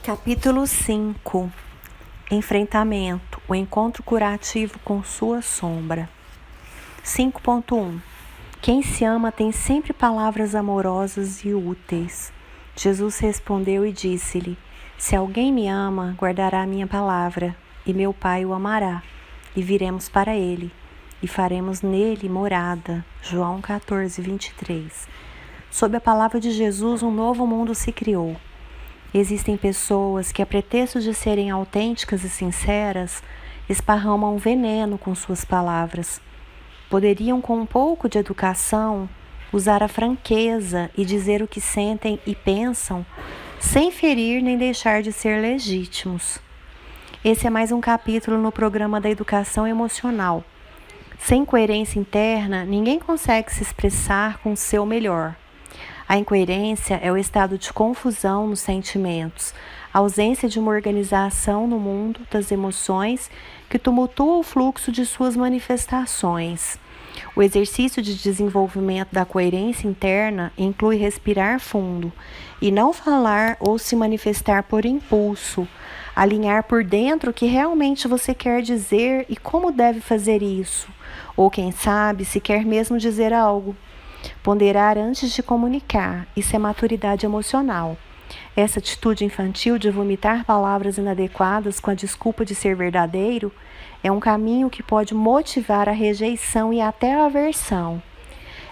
Capítulo 5. Enfrentamento. O encontro curativo com sua sombra. 5.1. Quem se ama tem sempre palavras amorosas e úteis. Jesus respondeu e disse-lhe: Se alguém me ama, guardará a minha palavra, e meu Pai o amará, e viremos para ele, e faremos nele morada. João 14:23. Sob a palavra de Jesus, um novo mundo se criou. Existem pessoas que, a pretexto de serem autênticas e sinceras, esparramam veneno com suas palavras. Poderiam, com um pouco de educação, usar a franqueza e dizer o que sentem e pensam, sem ferir nem deixar de ser legítimos. Esse é mais um capítulo no programa da educação emocional. Sem coerência interna, ninguém consegue se expressar com o seu melhor. A incoerência é o estado de confusão nos sentimentos, a ausência de uma organização no mundo das emoções que tumultua o fluxo de suas manifestações. O exercício de desenvolvimento da coerência interna inclui respirar fundo e não falar ou se manifestar por impulso, alinhar por dentro o que realmente você quer dizer e como deve fazer isso, ou quem sabe se quer mesmo dizer algo. Ponderar antes de comunicar, isso é maturidade emocional. Essa atitude infantil de vomitar palavras inadequadas com a desculpa de ser verdadeiro é um caminho que pode motivar a rejeição e até a aversão.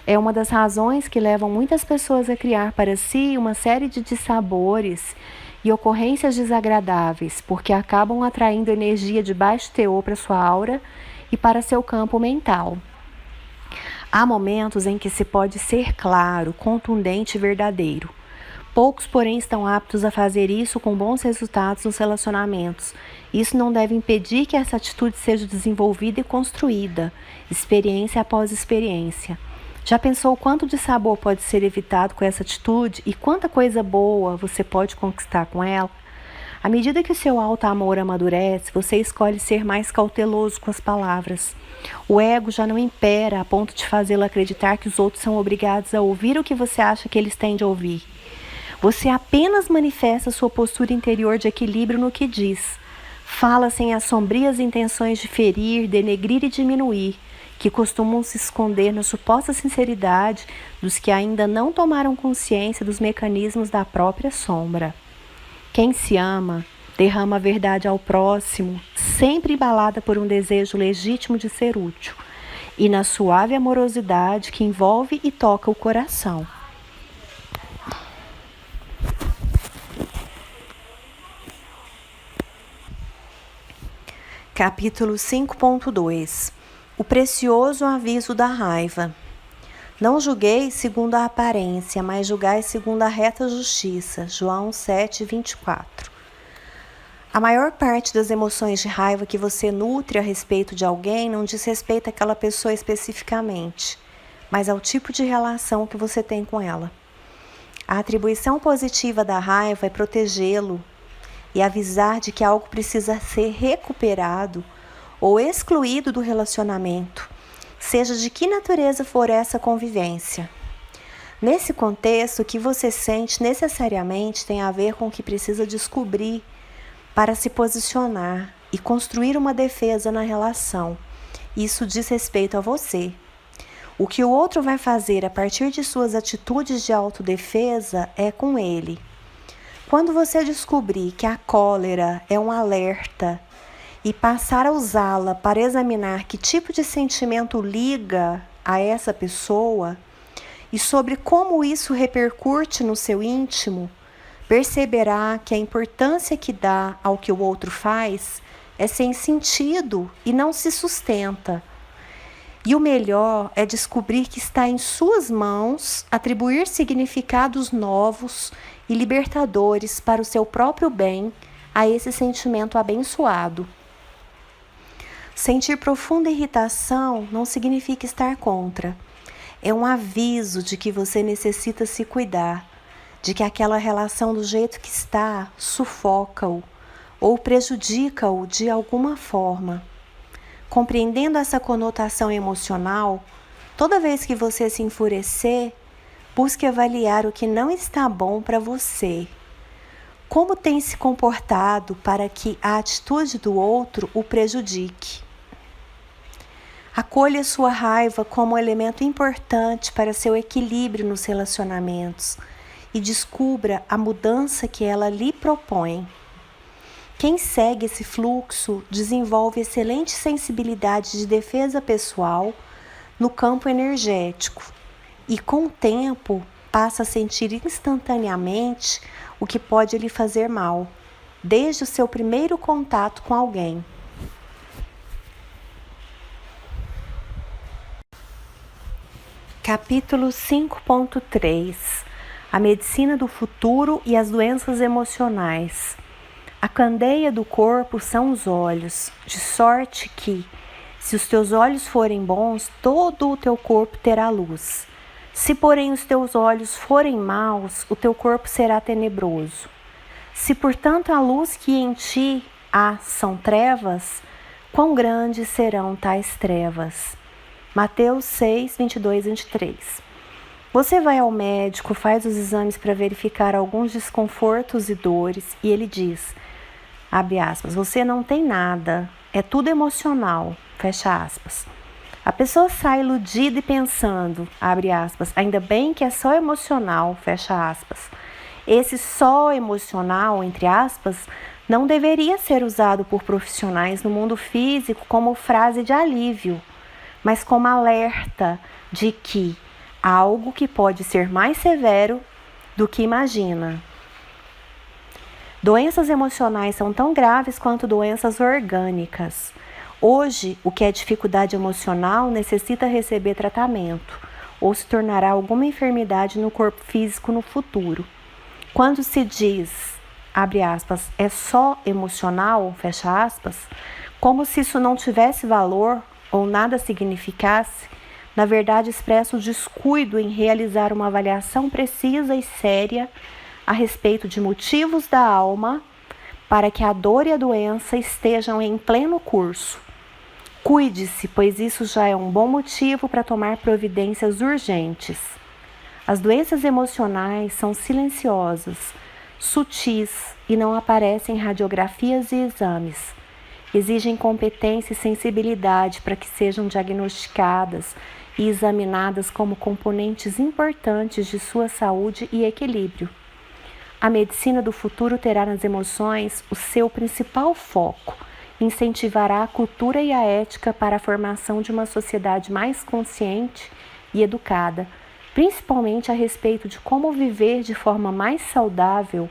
É uma das razões que levam muitas pessoas a criar para si uma série de dissabores e ocorrências desagradáveis, porque acabam atraindo energia de baixo teor para sua aura e para seu campo mental. Há momentos em que se pode ser claro, contundente e verdadeiro. Poucos, porém, estão aptos a fazer isso com bons resultados nos relacionamentos. Isso não deve impedir que essa atitude seja desenvolvida e construída, experiência após experiência. Já pensou quanto de sabor pode ser evitado com essa atitude e quanta coisa boa você pode conquistar com ela? À medida que o seu alto amor amadurece, você escolhe ser mais cauteloso com as palavras. O ego já não impera a ponto de fazê-lo acreditar que os outros são obrigados a ouvir o que você acha que eles têm de ouvir. Você apenas manifesta sua postura interior de equilíbrio no que diz. Fala sem as sombrias intenções de ferir, denegrir e diminuir, que costumam se esconder na suposta sinceridade dos que ainda não tomaram consciência dos mecanismos da própria sombra. Quem se ama, derrama a verdade ao próximo, sempre embalada por um desejo legítimo de ser útil, e na suave amorosidade que envolve e toca o coração. Capítulo 5.2. O precioso aviso da raiva. Não julgueis segundo a aparência, mas julgai segundo a reta justiça. João 7:24. A maior parte das emoções de raiva que você nutre a respeito de alguém não diz respeito àquela pessoa especificamente, mas ao tipo de relação que você tem com ela. A atribuição positiva da raiva é protegê-lo e avisar de que algo precisa ser recuperado ou excluído do relacionamento, seja de que natureza for essa convivência. Nesse contexto, o que você sente necessariamente tem a ver com o que precisa descobrir para se posicionar e construir uma defesa na relação. Isso diz respeito a você. O que o outro vai fazer a partir de suas atitudes de autodefesa é com ele. Quando você descobrir que a cólera é um alerta e passar a usá-la para examinar que tipo de sentimento liga a essa pessoa e sobre como isso repercute no seu íntimo, perceberá que a importância que dá ao que o outro faz é sem sentido e não se sustenta. E o melhor é descobrir que está em suas mãos atribuir significados novos e libertadores para o seu próprio bem a esse sentimento abençoado. Sentir profunda irritação não significa estar contra. É um aviso de que você necessita se cuidar, de que aquela relação do jeito que está sufoca-o ou prejudica-o de alguma forma. Compreendendo essa conotação emocional, toda vez que você se enfurecer, busque avaliar o que não está bom para você. Como tem se comportado para que a atitude do outro o prejudique? Acolha sua raiva como um elemento importante para seu equilíbrio nos relacionamentos e descubra a mudança que ela lhe propõe. Quem segue esse fluxo desenvolve excelente sensibilidade de defesa pessoal no campo energético e, com o tempo, passa a sentir instantaneamente o que pode lhe fazer mal, desde o seu primeiro contato com alguém. Capítulo 5.3 A medicina do futuro e as doenças emocionais. A candeia do corpo são os olhos, de sorte que, se os teus olhos forem bons, todo o teu corpo terá luz. Se, porém, os teus olhos forem maus, o teu corpo será tenebroso. Se, portanto, a luz que em ti há são trevas, quão grandes serão tais trevas? Mateus 6, 22 e 23. Você vai ao médico, faz os exames para verificar alguns desconfortos e dores e ele diz, abre aspas, você não tem nada, é tudo emocional, fecha aspas. A pessoa sai iludida e pensando, abre aspas, ainda bem que é só emocional, fecha aspas. Esse só emocional, entre aspas, não deveria ser usado por profissionais no mundo físico como frase de alívio, mas como alerta de que há algo que pode ser mais severo do que imagina. Doenças emocionais são tão graves quanto doenças orgânicas. Hoje, o que é dificuldade emocional necessita receber tratamento ou se tornará alguma enfermidade no corpo físico no futuro. Quando se diz, abre aspas, é só emocional, fecha aspas, como se isso não tivesse valor ou nada significasse, na verdade expressa o descuido em realizar uma avaliação precisa e séria a respeito de motivos da alma para que a dor e a doença estejam em pleno curso. Cuide-se, pois isso já é um bom motivo para tomar providências urgentes. As doenças emocionais são silenciosas, sutis e não aparecem em radiografias e exames. Exigem competência e sensibilidade para que sejam diagnosticadas e examinadas como componentes importantes de sua saúde e equilíbrio. A medicina do futuro terá nas emoções o seu principal foco, incentivará a cultura e a ética para a formação de uma sociedade mais consciente e educada, principalmente a respeito de como viver de forma mais saudável,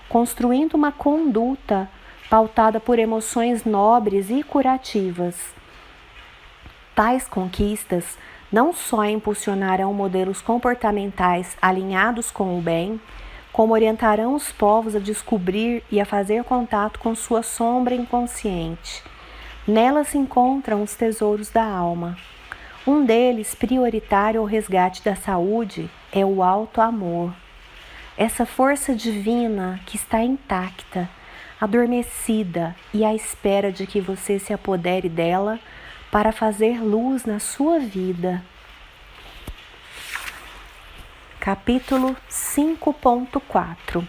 construindo uma conduta pautada por emoções nobres e curativas. Tais conquistas não só impulsionarão modelos comportamentais alinhados com o bem, como orientarão os povos a descobrir e a fazer contato com sua sombra inconsciente. Nela se encontram os tesouros da alma. Um deles, prioritário ao resgate da saúde, é o alto amor. Essa força divina que está intacta, adormecida e à espera de que você se apodere dela para fazer luz na sua vida. Capítulo 5.4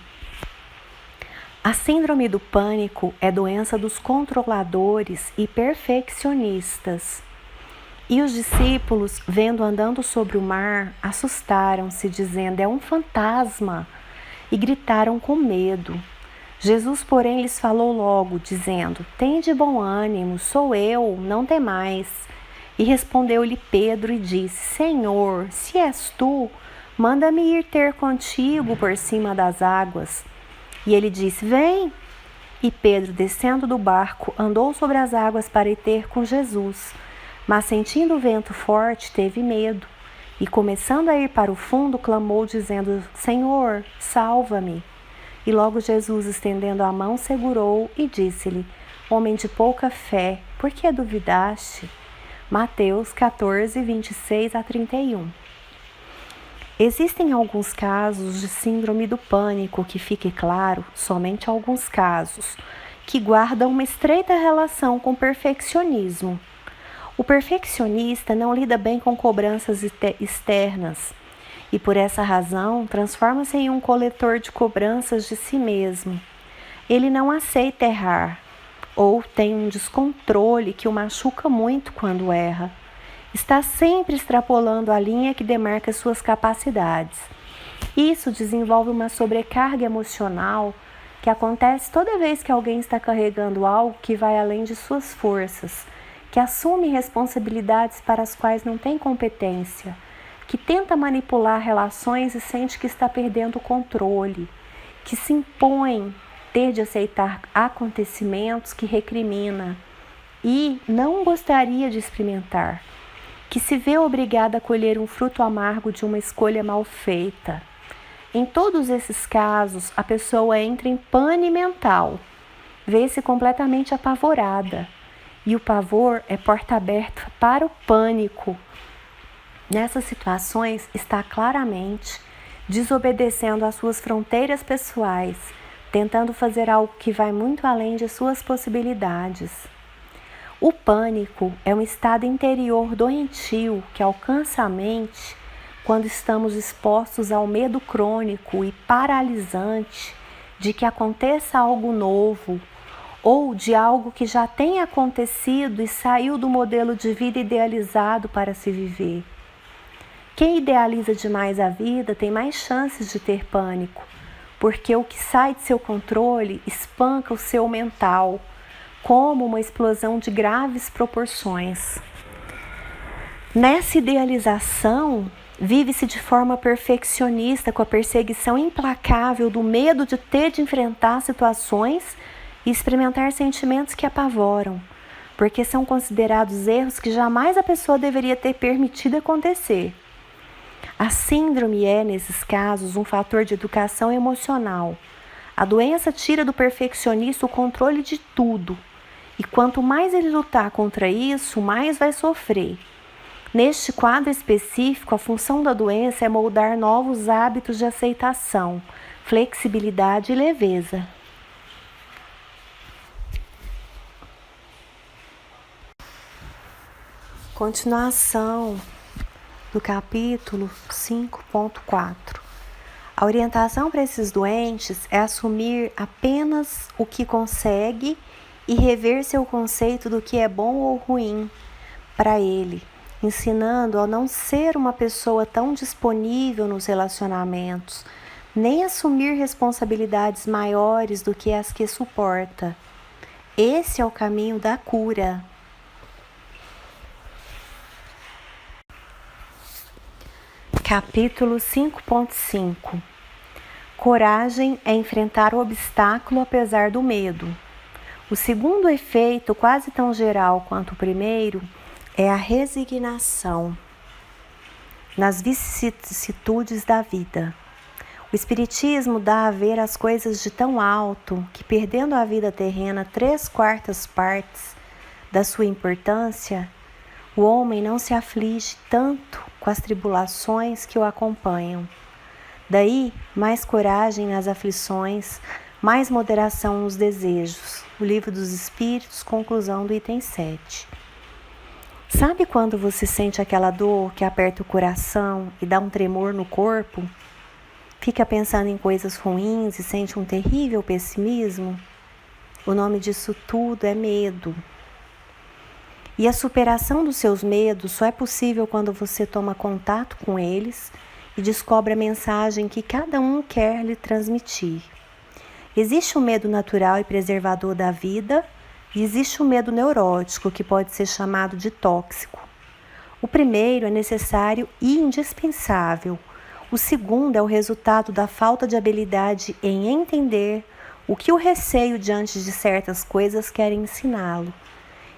A síndrome do pânico é doença dos controladores e perfeccionistas. E os discípulos, vendo andando sobre o mar, assustaram-se, dizendo, é um fantasma, e gritaram com medo. Jesus, porém, lhes falou logo, dizendo, tende bom ânimo, sou eu, não temais. E respondeu-lhe Pedro e disse, Senhor, se és tu, manda-me ir ter contigo por cima das águas. E ele disse, vem. E Pedro, descendo do barco, andou sobre as águas para ir ter com Jesus. Mas sentindo o vento forte, teve medo. E começando a ir para o fundo, clamou, dizendo, Senhor, salva-me. E logo Jesus, estendendo a mão, segurou e disse-lhe, homem de pouca fé, por que duvidaste? Mateus 14, 26 a 31. Existem alguns casos de síndrome do pânico que, fique claro, somente alguns casos, que guardam uma estreita relação com o perfeccionismo. O perfeccionista não lida bem com cobranças externas e, por essa razão, transforma-se em um coletor de cobranças de si mesmo. ele não aceita errar ou tem um descontrole que o machuca muito quando erra. Está sempre extrapolando a linha que demarca suas capacidades. Isso desenvolve uma sobrecarga emocional que acontece toda vez que alguém está carregando algo que vai além de suas forças, que assume responsabilidades para as quais não tem competência, que tenta manipular relações e sente que está perdendo o controle, que se impõe ter de aceitar acontecimentos que recrimina e não gostaria de experimentar, que se vê obrigada a colher um fruto amargo de uma escolha mal feita. Em todos esses casos, a pessoa entra em pane mental, vê-se completamente apavorada, e o pavor é porta aberta para o pânico. Nessas situações, está claramente desobedecendo às suas fronteiras pessoais, tentando fazer algo que vai muito além de suas possibilidades. O pânico é um estado interior doentio que alcança a mente quando estamos expostos ao medo crônico e paralisante de que aconteça algo novo ou de algo que já tenha acontecido e saiu do modelo de vida idealizado para se viver. Quem idealiza demais a vida tem mais chances de ter pânico, porque o que sai de seu controle espanca o seu mental, como uma explosão de graves proporções. Nessa idealização, vive-se de forma perfeccionista com a perseguição implacável do medo de ter de enfrentar situações e experimentar sentimentos que apavoram, porque são considerados erros que jamais a pessoa deveria ter permitido acontecer. A síndrome é, nesses casos, um fator de educação emocional. A doença tira do perfeccionista o controle de tudo, e quanto mais ele lutar contra isso, mais vai sofrer. Neste quadro específico, a função da doença é moldar novos hábitos de aceitação, flexibilidade e leveza. Continuação do capítulo 5.4. A orientação para esses doentes é assumir apenas o que consegue e rever seu conceito do que é bom ou ruim para ele, ensinando a não ser uma pessoa tão disponível nos relacionamentos, nem assumir responsabilidades maiores do que as que suporta. Esse é o caminho da cura. Capítulo 5.5. Coragem é enfrentar o obstáculo apesar do medo. O segundo efeito, quase tão geral quanto o primeiro, é a resignação nas vicissitudes da vida. O Espiritismo dá a ver as coisas de tão alto que, perdendo a vida terrena 3/4 partes da sua importância, o homem não se aflige tanto com as tribulações que o acompanham. Daí, mais coragem nas aflições, mais moderação nos desejos. O Livro dos Espíritos, conclusão do item 7. Sabe quando você sente aquela dor que aperta o coração e dá um tremor no corpo? Fica pensando em coisas ruins e sente um terrível pessimismo? O nome disso tudo é medo. E a superação dos seus medos só é possível quando você toma contato com eles e descobre a mensagem que cada um quer lhe transmitir. Existe o medo natural e preservador da vida e existe o medo neurótico, que pode ser chamado de tóxico. O primeiro é necessário e indispensável. O segundo é o resultado da falta de habilidade em entender o que o receio diante de certas coisas quer ensiná-lo.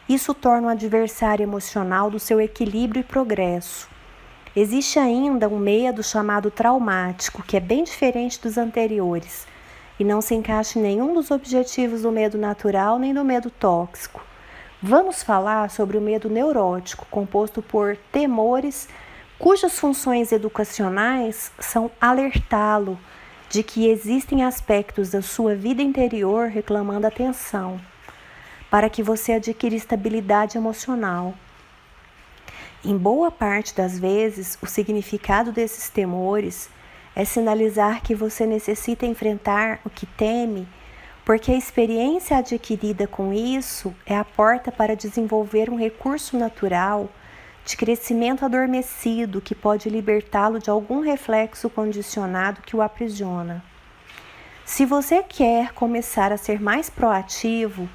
Isso torna o adversário emocional do seu equilíbrio e progresso. Existe ainda um medo chamado traumático, que é bem diferente dos anteriores, e não se encaixa em nenhum dos objetivos do medo natural nem do medo tóxico. Vamos falar sobre o medo neurótico, composto por temores cujas funções educacionais são alertá-lo de que existem aspectos da sua vida interior reclamando atenção, para que você adquira estabilidade emocional. Em boa parte das vezes, o significado desses temores é sinalizar que você necessita enfrentar o que teme porque a experiência adquirida com isso é a porta para desenvolver um recurso natural de crescimento adormecido que pode libertá-lo de algum reflexo condicionado que o aprisiona. Se você quer começar a ser mais proativo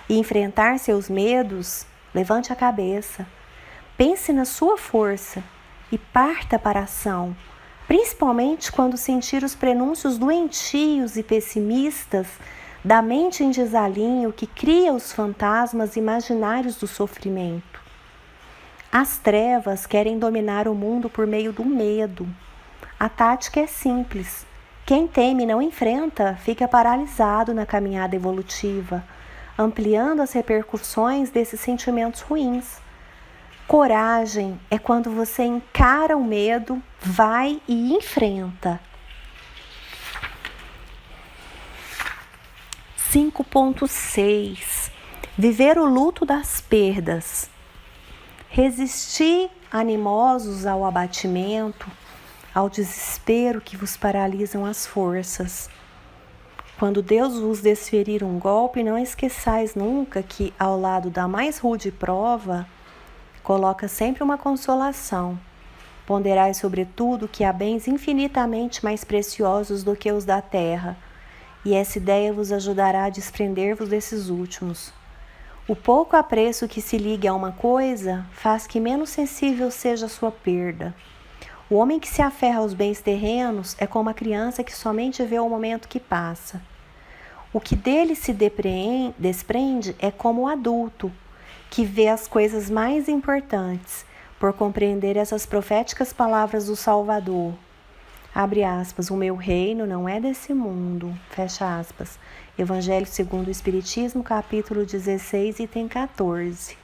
e enfrentar seus medos, levante a cabeça, pense na sua força e parta para a ação, principalmente quando sentir os prenúncios doentios e pessimistas da mente em desalinho que cria os fantasmas imaginários do sofrimento. As trevas querem dominar o mundo por meio do medo. A tática é simples. Quem teme e não enfrenta fica paralisado na caminhada evolutiva, ampliando as repercussões desses sentimentos ruins. Coragem é quando você encara o medo, vai e enfrenta. 5.6 Viver o luto das perdas. Resistir animosos ao abatimento, ao desespero que vos paralisam as forças. Quando Deus vos desferir um golpe, não esqueçais nunca que, ao lado da mais rude prova, coloca sempre uma consolação. Ponderai sobretudo que há bens infinitamente mais preciosos do que os da terra, e essa ideia vos ajudará a desprender-vos desses últimos. O pouco apreço que se ligue a uma coisa faz que menos sensível seja a sua perda. O homem que se aferra aos bens terrenos é como a criança que somente vê o momento que passa. O que dele se desprende é como o adulto, que vê as coisas mais importantes, por compreender essas proféticas palavras do Salvador. Abre aspas, o meu reino não é desse mundo, fecha aspas. Evangelho segundo o Espiritismo, capítulo 16, item 14.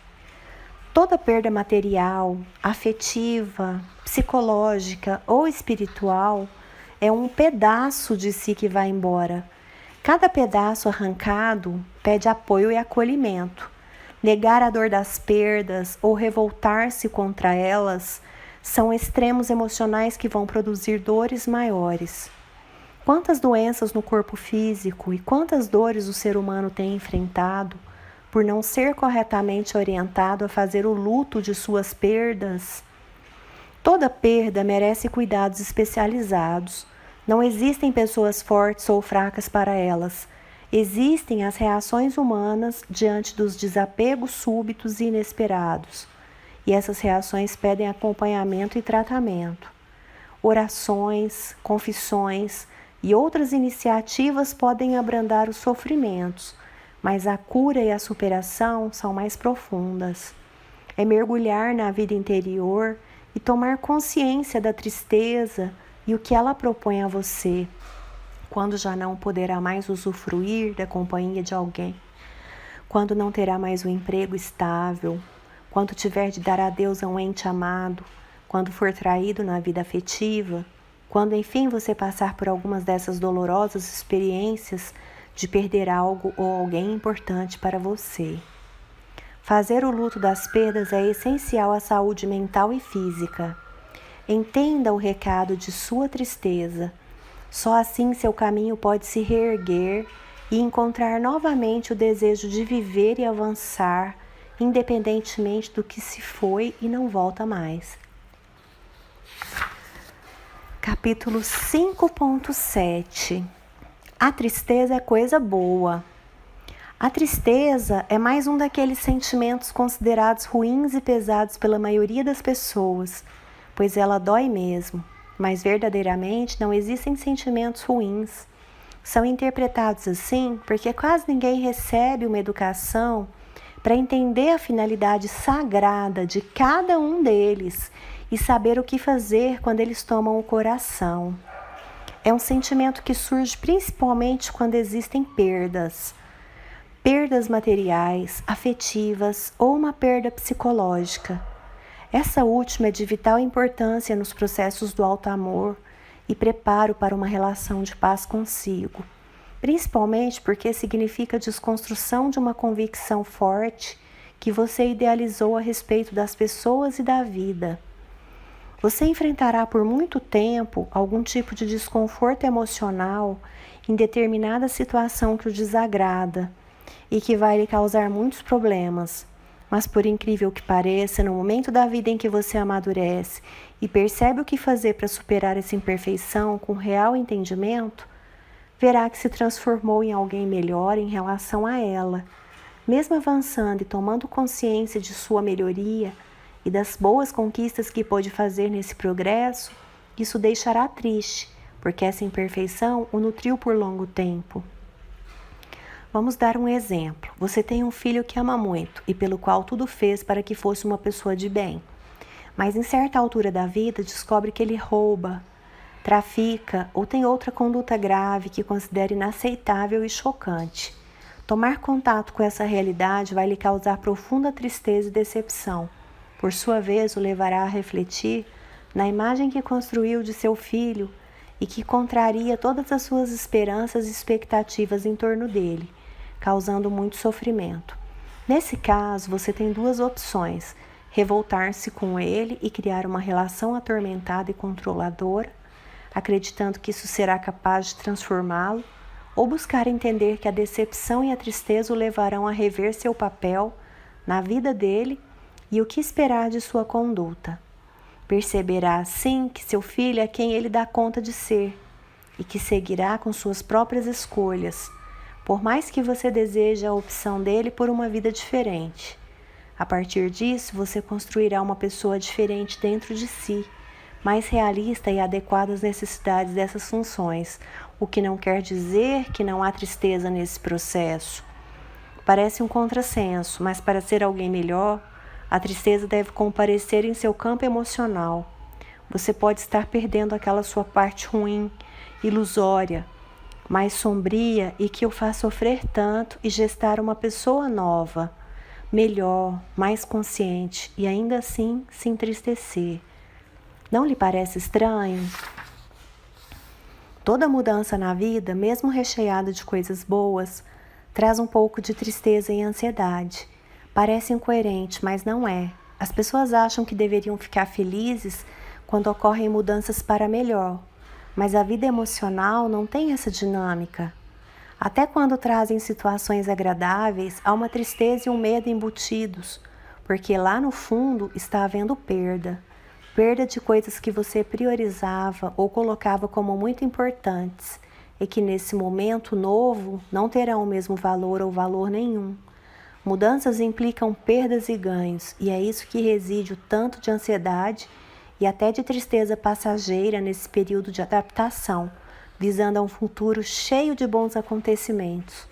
Toda perda material, afetiva, psicológica ou espiritual é um pedaço de si que vai embora. Cada pedaço arrancado pede apoio e acolhimento. Negar a dor das perdas ou revoltar-se contra elas são extremos emocionais que vão produzir dores maiores. Quantas doenças no corpo físico e quantas dores o ser humano tem enfrentado por não ser corretamente orientado a fazer o luto de suas perdas? Toda perda merece cuidados especializados. Não existem pessoas fortes ou fracas para elas. Existem as reações humanas diante dos desapegos súbitos e inesperados. E essas reações pedem acompanhamento e tratamento. Orações, confissões e outras iniciativas podem abrandar os sofrimentos, mas a cura e a superação são mais profundas. É mergulhar na vida interior e tomar consciência da tristeza e o que ela propõe a você, quando já não poderá mais usufruir da companhia de alguém, quando não terá mais um emprego estável, quando tiver de dar adeus a um ente amado, quando for traído na vida afetiva, quando enfim você passar por algumas dessas dolorosas experiências de perder algo ou alguém importante para você. Fazer o luto das perdas é essencial à saúde mental e física. Entenda o recado de sua tristeza. Só assim seu caminho pode se reerguer e encontrar novamente o desejo de viver e avançar, independentemente do que se foi e não volta mais. Capítulo 5.7 A tristeza é coisa boa. A tristeza é mais um daqueles sentimentos considerados ruins e pesados pela maioria das pessoas, pois ela dói mesmo, mas verdadeiramente não existem sentimentos ruins. São interpretados assim porque quase ninguém recebe uma educação para entender a finalidade sagrada de cada um deles e saber o que fazer quando eles tomam o coração. É um sentimento que surge principalmente quando existem perdas materiais, afetivas ou uma perda psicológica. Essa última é de vital importância nos processos do alto amor e preparo para uma relação de paz consigo, principalmente porque significa a desconstrução de uma convicção forte que você idealizou a respeito das pessoas e da vida. Você enfrentará por muito tempo algum tipo de desconforto emocional em determinada situação que o desagrada e que vai lhe causar muitos problemas. Mas por incrível que pareça, no momento da vida em que você amadurece e percebe o que fazer para superar essa imperfeição com real entendimento, verá que se transformou em alguém melhor em relação a ela. Mesmo avançando e tomando consciência de sua melhoria e das boas conquistas que pôde fazer nesse progresso, isso o deixará triste, porque essa imperfeição o nutriu por longo tempo. Vamos dar um exemplo. Você tem um filho que ama muito e pelo qual tudo fez para que fosse uma pessoa de bem. Mas em certa altura da vida descobre que ele rouba, trafica ou tem outra conduta grave que considera inaceitável e chocante. Tomar contato com essa realidade vai lhe causar profunda tristeza e decepção. Por sua vez, o levará a refletir na imagem que construiu de seu filho e que contraria todas as suas esperanças e expectativas em torno dele, causando muito sofrimento. Nesse caso, você tem duas opções: revoltar-se com ele e criar uma relação atormentada e controladora, acreditando que isso será capaz de transformá-lo, ou buscar entender que a decepção e a tristeza o levarão a rever seu papel na vida dele e o que esperar de sua conduta. Perceberá assim que seu filho é quem ele dá conta de ser e que seguirá com suas próprias escolhas, por mais que você deseje a opção dele por uma vida diferente. A partir disso, você construirá uma pessoa diferente dentro de si, mais realista e adequada às necessidades dessas funções, o que não quer dizer que não há tristeza nesse processo. Parece um contrassenso, mas para ser alguém melhor, a tristeza deve comparecer em seu campo emocional. Você pode estar perdendo aquela sua parte ruim, ilusória, mais sombria e que o faz sofrer tanto e gestar uma pessoa nova, melhor, mais consciente e ainda assim se entristecer. Não lhe parece estranho? Toda mudança na vida, mesmo recheada de coisas boas, traz um pouco de tristeza e ansiedade. Parece incoerente, mas não é. As pessoas acham que deveriam ficar felizes quando ocorrem mudanças para melhor, mas a vida emocional não tem essa dinâmica. Até quando trazem situações agradáveis, há uma tristeza e um medo embutidos, porque lá no fundo está havendo perda. Perda de coisas que você priorizava ou colocava como muito importantes e que nesse momento novo não terão o mesmo valor ou valor nenhum. Mudanças implicam perdas e ganhos, e é isso que reside o tanto de ansiedade e até de tristeza passageira nesse período de adaptação, visando a um futuro cheio de bons acontecimentos.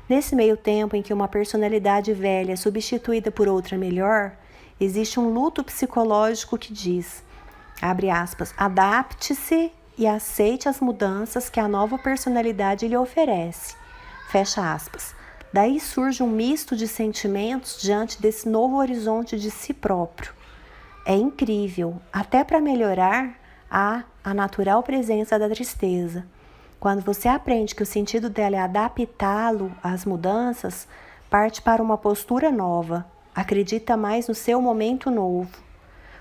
Nesse meio tempo em que uma personalidade velha é substituída por outra melhor, existe um luto psicológico que diz, abre aspas, adapte-se e aceite as mudanças que a nova personalidade lhe oferece, fecha aspas. Daí surge um misto de sentimentos diante desse novo horizonte de si próprio. É incrível, até para melhorar, há a natural presença da tristeza. Quando você aprende que o sentido dela é adaptá-lo às mudanças, parte para uma postura nova, acredita mais no seu momento novo,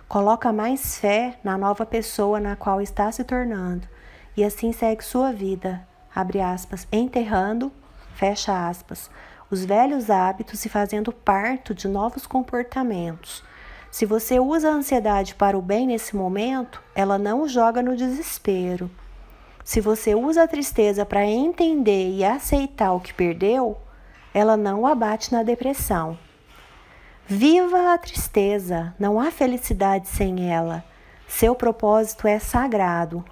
coloca mais fé na nova pessoa na qual está se tornando e assim segue sua vida, abre aspas, enterrando, fecha aspas, os velhos hábitos e fazendo parto de novos comportamentos. Se você usa a ansiedade para o bem nesse momento, ela não o joga no desespero. Se você usa a tristeza para entender e aceitar o que perdeu, ela não o abate na depressão. Viva a tristeza, não há felicidade sem ela. Seu propósito é sagrado.